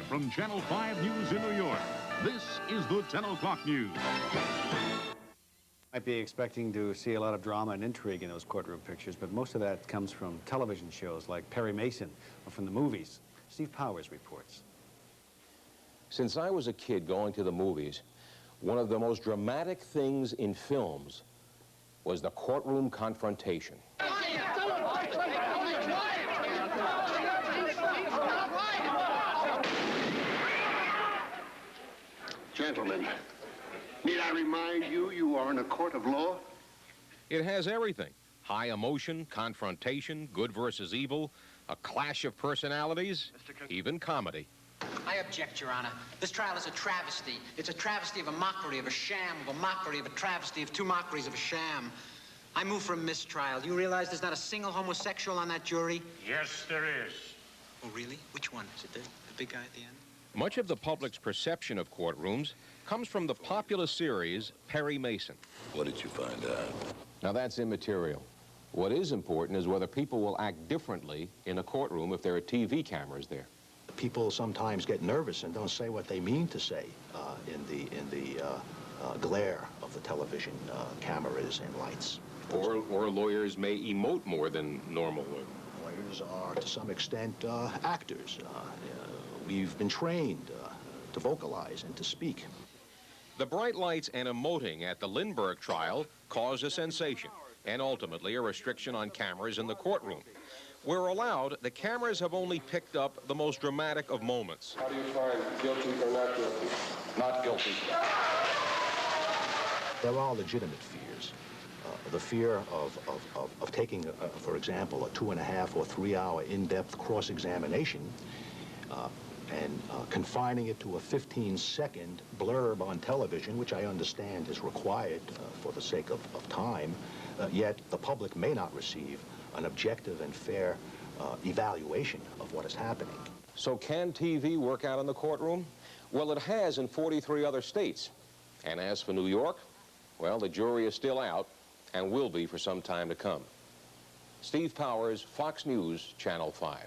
from Channel 5 News in New York, this is the 10 o'clock news. Might be expecting to see a lot of drama and intrigue in those courtroom pictures, but most of that comes from television shows like Perry Mason or from the movies. Steve Powers reports. Since I was a kid going to the movies, one of the most dramatic things in films was the courtroom confrontation. Gentlemen, need I remind you, you are in a court of law? It has everything. High emotion, confrontation, good versus evil, a clash of personalities, even comedy. I object, Your Honor. This trial is a travesty. It's a travesty of a mockery, of a sham, of a mockery, of a travesty, of two mockeries, of a sham. I move for a mistrial. You realize there's not a single homosexual on that jury? Yes, there is. Oh, really? Which one? Is it the big guy at the end? Much of the public's perception of courtrooms comes from the popular series Perry Mason. What did you find out? Now, that's immaterial. What is important is whether people will act differently in a courtroom if there are TV cameras there. People sometimes get nervous and don't say what they mean to say in the glare of the television cameras and lights. Or lawyers may emote more than normal. Lawyers are, to some extent, actors. We've been trained to vocalize and to speak. The bright lights and emoting at the Lindbergh trial caused a sensation and ultimately a restriction on cameras in the courtroom. Where allowed, the cameras have only picked up the most dramatic of moments. How do you find guilty or not guilty? Not guilty. There are legitimate fears. The fear of taking, for example, a 2.5 or 3 hour in-depth cross-examination and confining it to a 15-second blurb on television, which I understand is required for the sake of time, yet the public may not receive an objective and fair evaluation of what is happening. So can TV work out in the courtroom? Well, it has in 43 other states. And as for New York, well, the jury is still out and will be for some time to come. Steve Powers, Fox News, Channel 5.